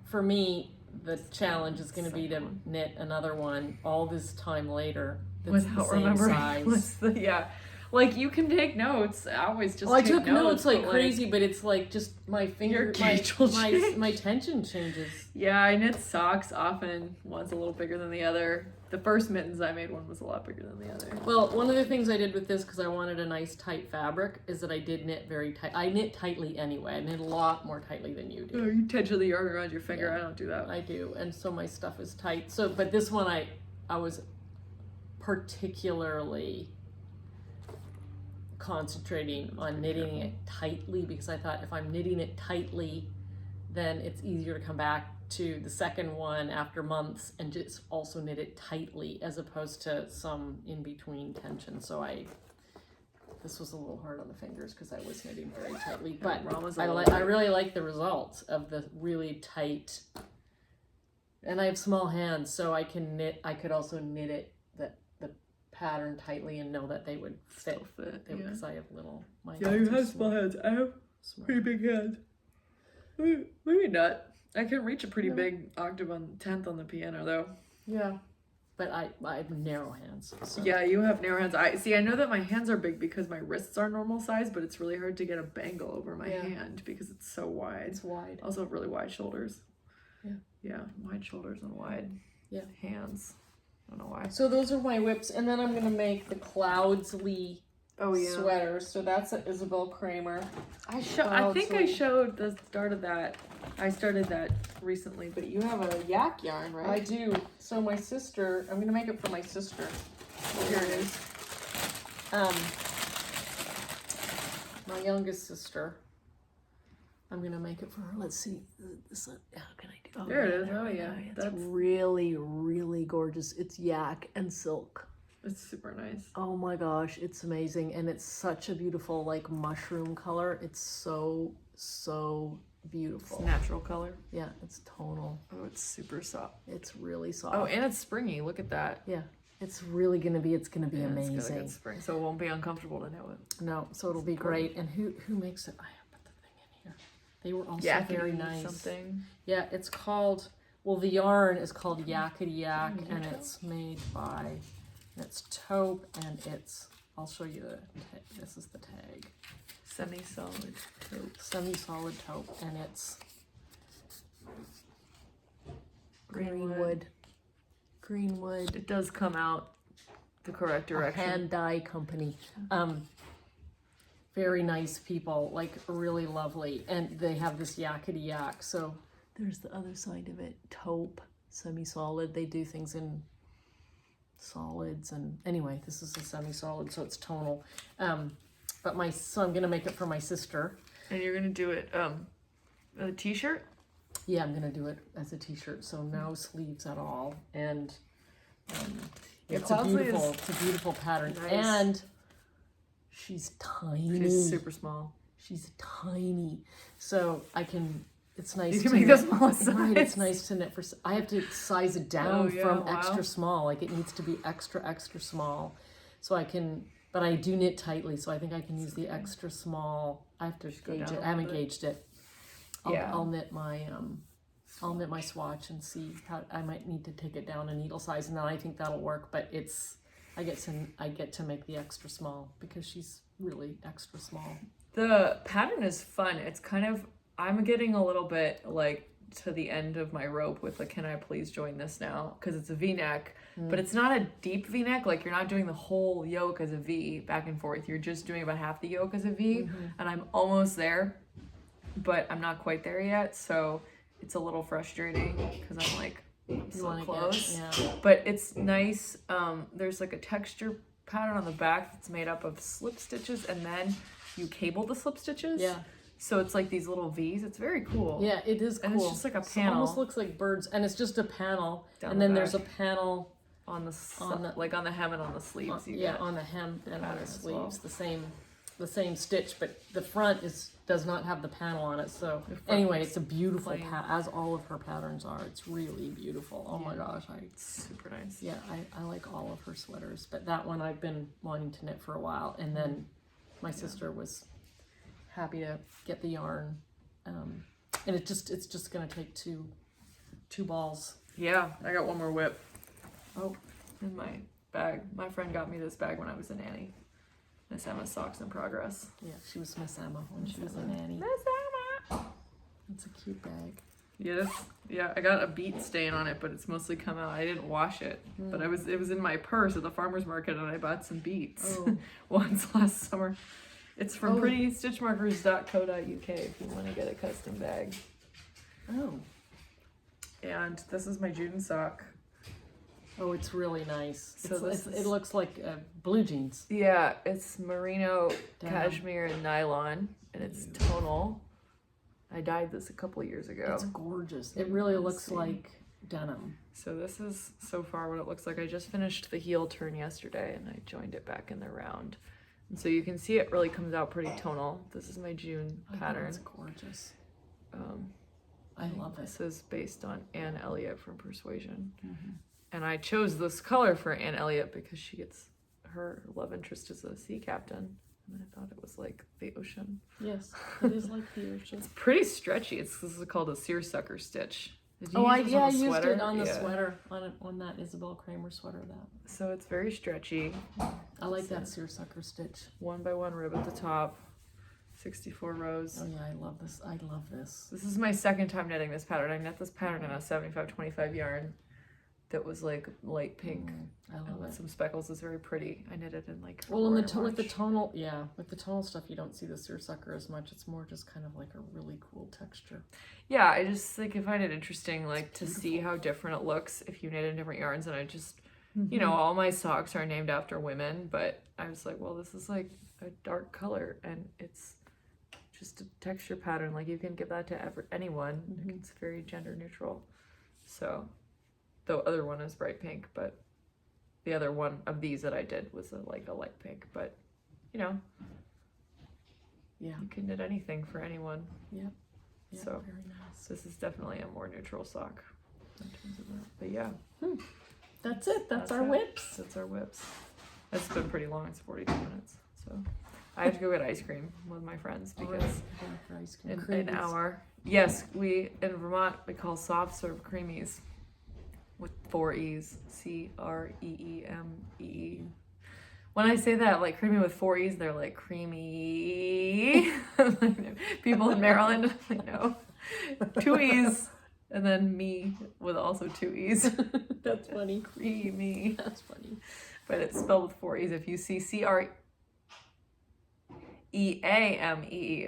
for me the challenge is gonna be to Second one. knit another one all this time later. That's Without the same remembering size. what's the Like you can take notes. I always just. Well, I take took notes like but, crazy, but it's like just my finger, gauge will change. my tension changes. Yeah, I knit socks often. One's a little bigger than the other. The first mittens I made, one was a lot bigger than the other. Well, one of the things I did with this, because I wanted a nice tight fabric, is that I did knit very tight. I knit tightly anyway. I knit a lot more tightly than you do. Oh, you tension the yarn around your finger. Yeah. I don't do that. I do, and so my stuff is tight. So, but this one I was particularly concentrating on knitting it tightly, because I thought if I'm knitting it tightly, then it's easier to come back to the second one after months and just also knit it tightly, as opposed to some in between tension. So this was a little hard on the fingers because I was knitting very tightly, but I really like the results of the really tight. And I have small hands, so I could also knit it the pattern tightly and know that they would fit. Because I have little. Yeah, you have small hands. I have pretty big hands. Maybe not. I can reach a pretty big octave on 10th on the piano though. Yeah, but I have narrow hands. So. Yeah, you have narrow hands. I know that my hands are big because my wrists are normal size, but it's really hard to get a bangle over my hand because it's so wide. It's wide. I also have really wide shoulders. Yeah. Yeah, wide shoulders and wide hands. I don't know why. So those are my whips, and then I'm gonna make the Cloudsley sweater. So that's an Isabel Kramer. I think I showed the start of that. I started that recently, but you have a yak yarn, right? I do. So my sister, I'm gonna make it for my sister. Here it is. My youngest sister. I'm gonna make it for her. Let's see. How can I do? There it is. Oh yeah, That's really, really gorgeous. It's yak and silk. It's super nice. Oh my gosh, it's amazing, and it's such a beautiful like mushroom color. It's so beautiful. It's natural color. Yeah, it's tonal. Oh, it's super soft. It's really soft. Oh, and it's springy. Look at that. Yeah, it's really gonna be. It's gonna be Yeah, amazing. It's got a good spring, so it won't be uncomfortable to knit with. No, so it'll be great. And who makes it? I put the thing in here. They were also very nice. Something. Yeah, it's called. Well, the yarn is called Yakety Yak, and it's made by. It's taupe, and it's. I'll show you the. This is the tag. Semi-solid taupe. Semi-solid taupe, and it's. Greenwood. Greenwood. It does come out the correct direction. Hand dye company. Very nice people, like really lovely, and they have this Yakety Yak. So there's the other side of it. Taupe, semi-solid. They do things in solids, and anyway, this is a semi-solid, so it's tonal. So I'm gonna make it for my sister. And you're gonna do it a t-shirt? Yeah, I'm gonna do it as a t-shirt, so no sleeves at all, and it's a beautiful pattern. Nice. And she's tiny. She's super small. She's tiny, so I can. It's nice. You can to make knit, the smallest size. Right, it's nice to knit for. I have to size it down from wow. extra small. Like it needs to be extra small, so I can. But I do knit tightly, so I think I can use the extra small. I have to gauge it. I haven't gauged it. I'll knit my I'll knit my swatch and see how I might need to take it down a needle size, and then I think that'll work. But I get to make the extra small because she's really extra small. The pattern is fun. It's kind of, I'm getting a little bit like to the end of my rope with the can I please join this now, because it's a V-neck, but it's not a deep V-neck. Like you're not doing the whole yoke as a V back and forth. You're just doing about half the yoke as a V, and I'm almost there. but I'm not quite there yet, so it's a little frustrating because I'm like, I'm so close. But it's nice. There's like a texture pattern on the back that's made up of slip stitches, and then you cable the slip stitches. Yeah. So it's like these little V's. It's very cool. Yeah, it is cool. And it's just like a panel. It almost looks like birds, and it's just a panel, Down and the then back. there's a panel on the like on the hem and on the sleeves. on the hem and on the pattern as sleeves, well. the same stitch, but the front does not have the panel on it. So The front anyway, is it's a beautiful plain. as all of her patterns are. It's really beautiful. Oh my gosh, It's super nice. yeah, I like all of her sweaters, but that one I've been wanting to knit for a while, and then my sister was happy to get the yarn, and it's just gonna take two balls. Yeah, I got one more whip. Oh, in my bag. My friend got me this bag when I was a nanny. Miss Emma Socks in Progress. Yeah, she was Miss Emma when she was a nanny. Miss Emma! It's a cute bag. Yeah, I got a beet stain on it, but it's mostly come out. I didn't wash it, but it was in my purse at the farmer's market, and I bought some beets once last summer. It's from prettystitchmarkers.co.uk if you want to get a custom bag. Oh. And this is my June sock. Oh, it's really nice. So it looks like blue jeans. Yeah, it's merino, Denim. cashmere, and nylon, and it's tonal. I dyed this a couple of years ago. It's gorgeous. It really Let's looks see. like denim. So this is so far what it looks like. I just finished the heel turn yesterday, and I joined it back in the round. And so you can see it really comes out pretty tonal. This is my June pattern. It's gorgeous. I love it. This is based on Anne Elliott from Persuasion. And I chose this color for Anne Elliott because her love interest is a sea captain. And I thought it was like the ocean. Yes, it is like the ocean. It's pretty stretchy. This is called a seersucker stitch. Did you I use this on the used sweater? it on the sweater, on that Isabel Kramer sweater. So it's very stretchy. I like that seersucker stitch. 1x1 rib at the top. 64 rows. Oh yeah, I love this. I love this. This is my second time knitting this pattern. I knit this pattern in a 75-25 yarn that was like light pink. I love with it. some speckles. It's very pretty. I knitted in like Well, February, with the March. tonal, with the tonal stuff, you don't see the seersucker as much. It's more just kind of like a really cool texture. Yeah, I just think I find it interesting, like to see how different it looks if you knit in different yarns. And I just, you know, all my socks are named after women, but I was like, well, this is like a dark color, and it's just a texture pattern. Like you can give that to anyone. It's very gender neutral. So, the other one is bright pink, but the other one of these that I did was a light pink. But you know, Yeah. you can knit anything for anyone. Yeah. So very nice. this is definitely a more neutral sock in terms of that. But yeah, That's it. That's our it. whips. That's our whips. It's been pretty long. It's 42 minutes. So I have to go get ice cream with my friends because in an hour. Yes, we in Vermont we call soft serve creamies with 4 E's. CREEMEE. When I say that, like creamy with 4 E's, they're like creamy. People in Maryland, I know. 2 E's, and then me with also 2 E's. That's funny. Creamy. That's funny. But it's spelled with 4 E's. If you see CREAMEE,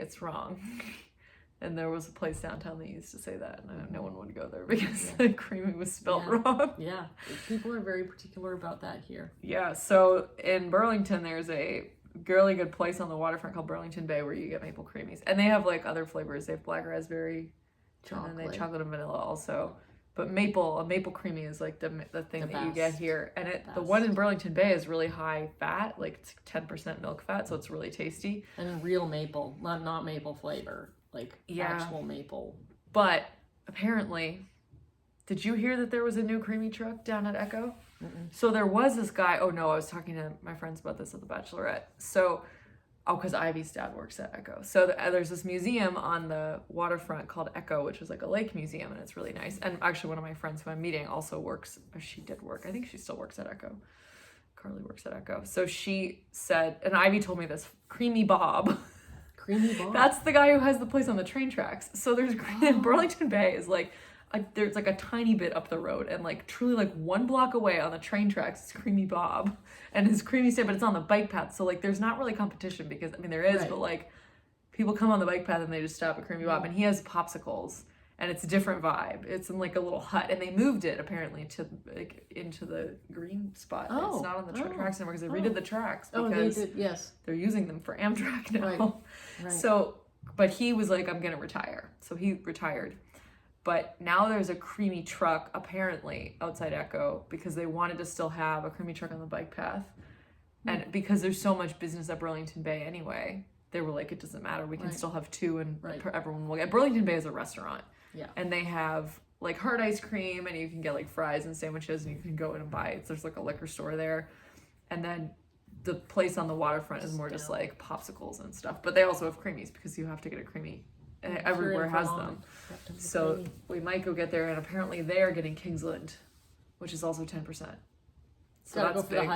it's wrong. And there was a place downtown that used to say that, and no one would go there because the creamy was spelled wrong. Yeah, people are very particular about that here. Yeah, so in Burlington, there's a really good place on the waterfront called Burlington Bay where you get maple creamies. And they have like other flavors. They have black raspberry, and then they have chocolate and vanilla also. But a maple creamy is like the thing that you get here. And the one in Burlington Bay is really high fat, like it's 10% milk fat, so it's really tasty. And real maple, not maple flavor, like actual maple. But apparently, did you hear that there was a new creamy truck down at Echo? So there was this guy, I was talking to my friends about this at the Bachelorette. So, because Ivy's dad works at Echo. So there's this museum on the waterfront called Echo, which is like a lake museum, and it's really nice. And actually one of my friends who I'm meeting also works, or she did work, I think she still works at Echo. Carly works at Echo. So she said, and Ivy told me this, Creamy Bob. Creamy Bob? That's the guy who has the place on the train tracks. So there's, Burlington Bay is like, there's like a tiny bit up the road, and like truly like 1 block away on the train tracks is Creamy Bob and his creamy stand, but it's on the bike path, so like there's not really competition because I mean there is, but like people come on the bike path and they just stop at Creamy Bob, and he has popsicles, and it's a different vibe. It's in like a little hut, and they moved it apparently to like into the green spot. Oh. It's not on the tracks anymore because they redid the tracks Oh, because they did, yes. they're using them for Amtrak now. Right. So, but he was like, I'm gonna retire. So he retired. But now there's a Creamy truck apparently outside Echo because they wanted to still have a Creamy truck on the bike path. And because there's so much business at Burlington Bay anyway, they were like, it doesn't matter. We can still have two and everyone will get. Burlington Bay is a restaurant. Yeah. And they have like hard ice cream and you can get like fries and sandwiches and you can go in and buy it. There's like a liquor store there. And then the place on the waterfront is more just like popsicles and stuff. But they also have creamies because you have to get a creamy. Everywhere has them. So we might go get there, and apparently they are getting Kingsland, which is also 10%. So gotta that's go for big. the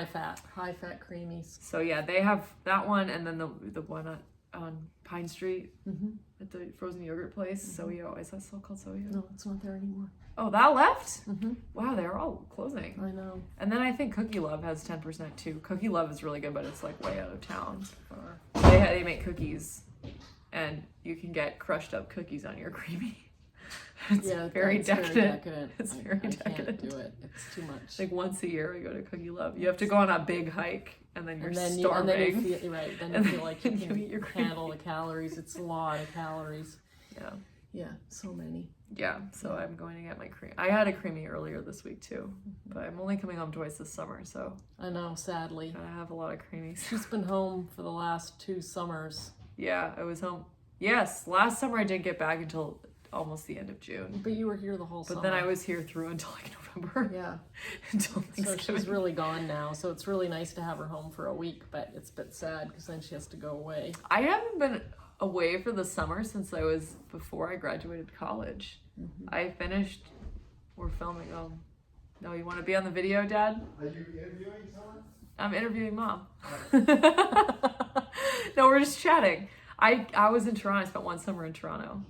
high fat creamies. So yeah, they have that one, and then the one on Pine Street at the frozen yogurt place. Soyo, is that still called Soyo? No, it's not there anymore. Oh, that left? Wow, they're all closing. I know. And then I think Cookie Love has 10% too. Cookie Love is really good, but it's like way out of town. They make cookies. And you can get crushed up cookies on your creamy. It's very decadent. It's very decadent. I can't do it. It's too much. Like once a year we go to Cookie Love. You have to go on a big hike and then you're starving. Then you feel like you can handle the calories. It's a lot of calories. Yeah. Yeah, so many. Yeah, so I'm going to get my cream. I had a creamy earlier this week too, but I'm only coming home twice this summer, so. I know, sadly. I have a lot of creamies. She's been home for the last 2 summers. Yeah, I was home. Yes, last summer I didn't get back until almost the end of June. But you were here the whole summer. But then I was here through until like November. Yeah. Until Thanksgiving. So she's really gone now. So it's really nice to have her home for a week, but it's a bit sad because then she has to go away. I haven't been away for the summer since I was before I graduated college. I finished. We're filming. Oh, no! You want to be on the video, Dad? Are you interviewing someone? I'm interviewing Mom. No, we're just chatting. I was in Toronto. I spent one summer in Toronto.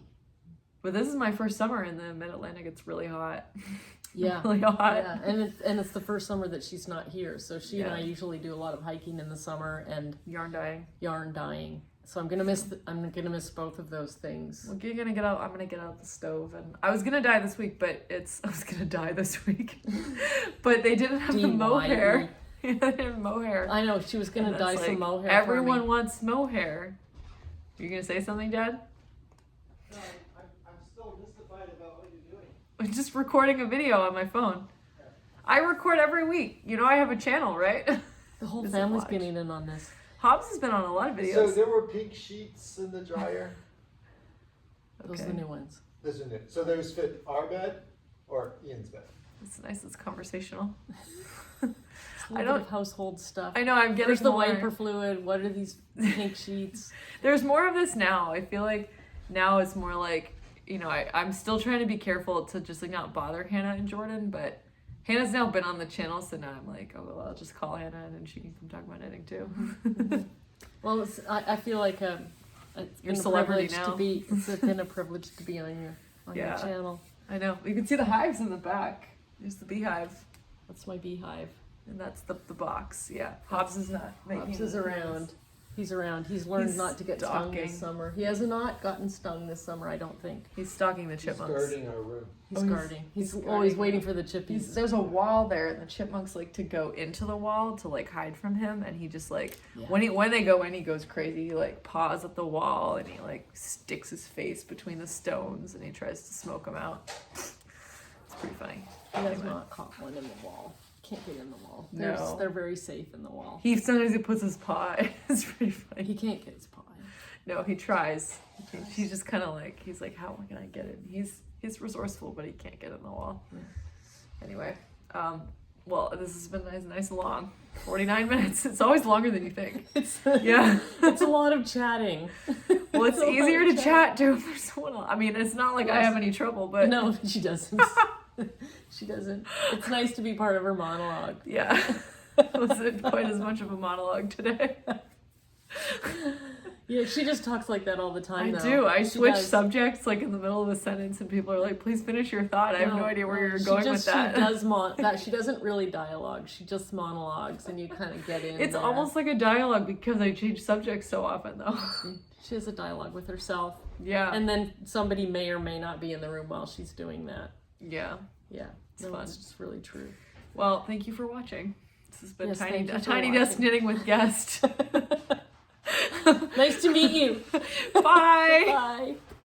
But this is my first summer in the Mid-Atlantic. It's really hot. Yeah. Really hot. Yeah. And it's the first summer that she's not here. So she and I usually do a lot of hiking in the summer and yarn dyeing. So I'm gonna miss both of those things. Well, you're gonna get out. I'm gonna get out the stove, and I was gonna dye this week, but I was gonna dye this week, but they didn't have the mohair. They didn't have mohair. I know she was gonna dye some mohair. Everyone wants mohair. You gonna say something, Dad? No, I'm still mystified about what you're doing. I'm just recording a video on my phone. I record every week. You know I have a channel, right? The whole family's getting in on this. Hobbs has been on a lot of videos. So there were pink sheets in the dryer. Those are the new ones. Those are new. So those fit our bed or Ian's bed. It's nice. It's conversational. I don't household stuff. I know. I'm getting Where's the more. wiper fluid? What are these pink sheets? There's more of this now. I feel like now it's more like, you know, I'm still trying to be careful to just like not bother Hannah and Jordan, but Hannah's now been on the channel, so now I'm like, oh, well, I'll just call Hannah and then she can come talk about knitting too. Well, I feel like it's You're been a celebrity privilege now. to be. It's been a privilege to be on your channel. I know. You can see the hives in the back. There's the beehive. That's my beehive. And that's the box. Yeah. Hobbs is not making Hobbs is around. He's around. He's learned not to get stung this summer. He has not gotten stung this summer, I don't think. He's stalking the He's chipmunks. guarding our room. He's guarding. He's guarding. always waiting for the chippies. There's a wall there, and the chipmunks like to go into the wall to like hide from him, and he just like when they go in, he goes crazy. He like paws at the wall, and he like sticks his face between the stones, and he tries to smoke them out. It's pretty funny. He has not caught one in the wall. Can't get in the wall. They're very safe in the wall. Sometimes he puts his paw in. It's pretty funny. He can't get his paw in. No, he tries. He's just kind of like, he's like, how can I get it? He's resourceful, but he can't get in the wall. Yeah. Anyway, well, this has been nice and long. 49 minutes. It's always longer than you think. It's a lot of chatting. Well, it's easier to chat to if there's someone else. I mean, it's not like I have any trouble, but no, she doesn't. She doesn't. It's nice to be part of her monologue. Yeah. It wasn't quite as much of a monologue today. Yeah, she just talks like that all the time. I do. I switch subjects like in the middle of a sentence, and people are like, "Please finish your thought." I have no idea where you're going with that. She does that. She doesn't really dialogue. She just monologues, and you kind of get in. It's almost like a dialogue because I change subjects so often, though. She has a dialogue with herself. Yeah. And then somebody may or may not be in the room while she's doing that. Yeah. Yeah. It's No, fun. it's just really true. Well, thank you for watching. This has been Yes, Tiny thank you for Tiny Desk watching. Knitting with Guest. Nice to meet you. Bye. Bye.